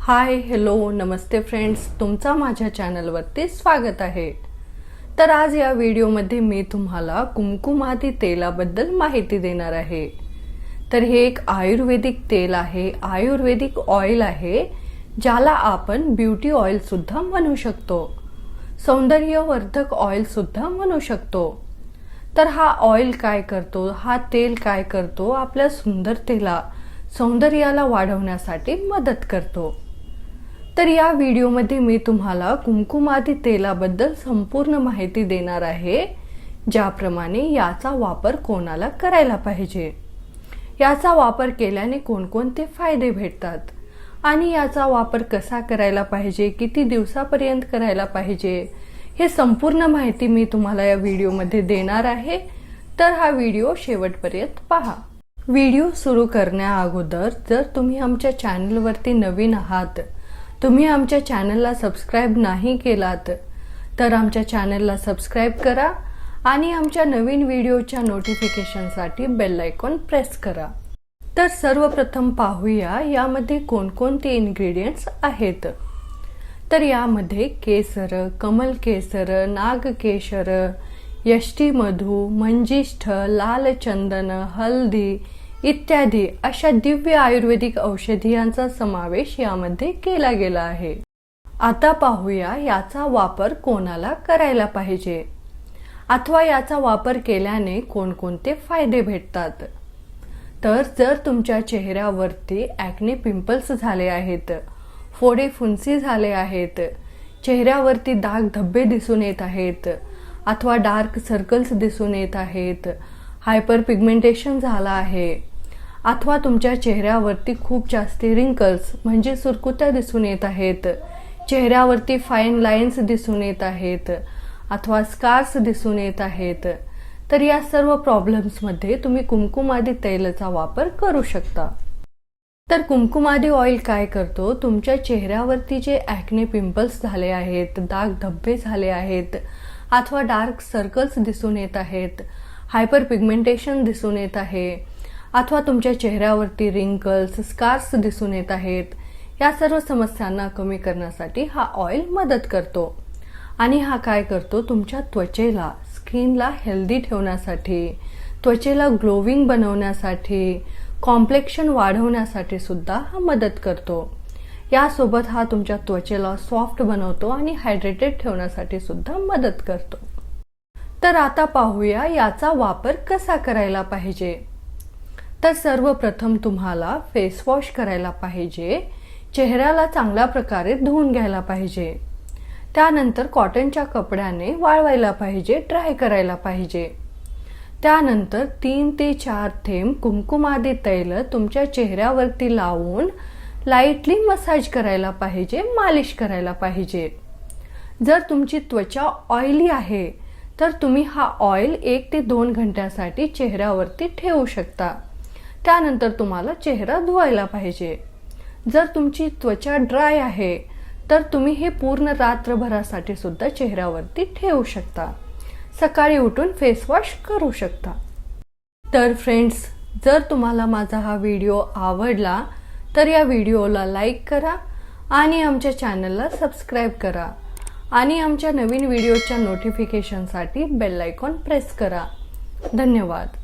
Hi hello नमस्ते friends, तुमचा माझ्या चॅनलवरती स्वागत आहे। तर आज या व्हिडिओमध्ये मी तुम्हाला कुमकुमादी तेलाबद्दल माहिती देणार आहे। तर हे एक आयुर्वेदिक तेल आहे, आयुर्वेदिक ऑइल आहे, ज्याला आपण ब्युटी ऑइल सुद्धा म्हणू शकतो, सौंदर्यवर्धक ऑइल सुद्धा म्हणू शकतो। तर हा ऑइल काय करतो, हा तेल काय करतो, आपल्या सुंदरतेला सौंदर्याला वाढवण्यासाठी मदत करतो। तर या व्हिडिओमध्ये मी तुम्हाला कुमकुमादी तेलाबद्दल संपूर्ण माहिती देणार आहे, ज्याप्रमाणे याचा वापर कोणाला करायला पाहिजे, याचा वापर केल्याने कोणकोणते फायदे भेटतात आणि याचा वापर कसा करायला पाहिजे, किती दिवसापर्यंत करायला पाहिजे, हे संपूर्ण माहिती मी तुम्हाला या व्हिडिओमध्ये देणार आहे। तर हा व्हिडिओ शेवटपर्यंत पहा। व्हिडिओ सुरू करण्याअगोदर जर तुम्ही आमच्या चॅनलवरती नवीन आहात, तुम्ही आमच्या चॅनलला सबस्क्राइब नाही केलात तर आमच्या चॅनलला सबस्क्राइब करा आणि आमच्या नवीन व्हिडिओच्या नोटिफिकेशनसाठी बेल आयकॉन प्रेस करा। तर सर्वप्रथम पाहूया यामध्ये कोणकोणते इन्ग्रेडियंट्स आहेत। तर यामध्ये केसर, कमल केसर, नागकेशर, यष्टी मधु, मंजिष्ठ, लाल चंदन, हल्दी इत्यादी अशा दिव्य आयुर्वेदिक औषधीयांचा समावेश यामध्ये केला गेला आहे। आता पाहूया याचा वापर कोणाला करायला पाहिजे अथवा याचा वापर केल्याने कोणकोणते फायदे भेटतात। तर जर तुमच्या चेहऱ्यावरती ॲक्ने पिंपल्स झाले आहेत, फोडे फुंसी झाले आहेत, चेहऱ्यावरती दाग धब्बे दिसून येत आहेत अथवा डार्क सर्कल्स दिसून येत आहेत, हायपर पिगमेंटेशन झाला आहे अथवा तुमच्या चेहऱ्यावरती खूप जास्त रिंकल्स म्हणजे सुरकुत्या दिसून येत आहेत, चेहऱ्यावरती फाईन लाईन्स दिसून येत आहेत अथवा स्कार्स दिसून येत आहेत, तर या सर्व प्रॉब्लेम्समध्ये तुम्ही कुमकुमादी तेलाचा वापर करू शकता। तर कुमकुमादी ऑइल काय करतो, तुमच्या चेहऱ्यावरती जे ॲक्ने पिंपल्स झाले आहेत, दाग धब्बे झाले आहेत अथवा डार्क सर्कल्स दिसून येत आहेत, हायपर पिगमेंटेशन दिसून येत आहे अथवा तुमच्या चेहऱ्यावरती रिंकल्स, स्कार्स दिसून येत आहेत, या सर्व समस्यांना कमी करण्यासाठी हा ऑइल मदत करतो। आणि हा काय करतो, तुमच्या त्वचेला, स्किनला हेल्दी ठेवण्यासाठी, त्वचेला ग्लोविंग बनवण्यासाठी, कॉम्प्लेक्शन वाढवण्यासाठी सुद्धा हा मदत करतो। यासोबत हा तुमच्या त्वचेला सॉफ्ट बनवतो आणि हायड्रेटेड ठेवण्यासाठी सुद्धा मदत करतो। तर आता पाहूया याचा वापर कसा करायला पाहिजे। तर सर्वप्रथम तुम्हाला फेस वॉश करायला पाहिजे, चेहऱ्याला चांगल्या प्रकारे धुवून घ्यायला पाहिजे, त्यानंतर कॉटनच्या कपड्याने वाळवायला पाहिजे, ड्राय करायला पाहिजे, त्यानंतर 3 ते 4 थेंब कुमकुमादी तेल तुमच्या चेहऱ्यावरती लावून लाईटली मसाज करायला पाहिजे, मालिश करायला पाहिजे। जर तुमची त्वचा ऑइली आहे तर तुम्ही हा ऑइल 1 ते 2 घंट्यासाठी चेहऱ्यावरती ठेवू शकता, त्यानंतर तुम्हाला चेहरा धुवायला पाहिजे। जर तुमची त्वचा ड्राय आहे तर तुम्ही हे पूर्ण रात्रभरासाठी सुद्धा चेहऱ्यावरती ठेवू शकता, सकाळी उठून फेस वॉश करू शकता। तर फ्रेंड्स, जर तुम्हाला माझा हा व्हिडिओ आवडला तर या व्हिडिओला लाईक करा आणि आमच्या चॅनलला सबस्क्राइब करा आणि आमच्या नवीन व्हिडिओच्या नोटिफिकेशनसाठी बेल आयकॉन प्रेस करा। धन्यवाद।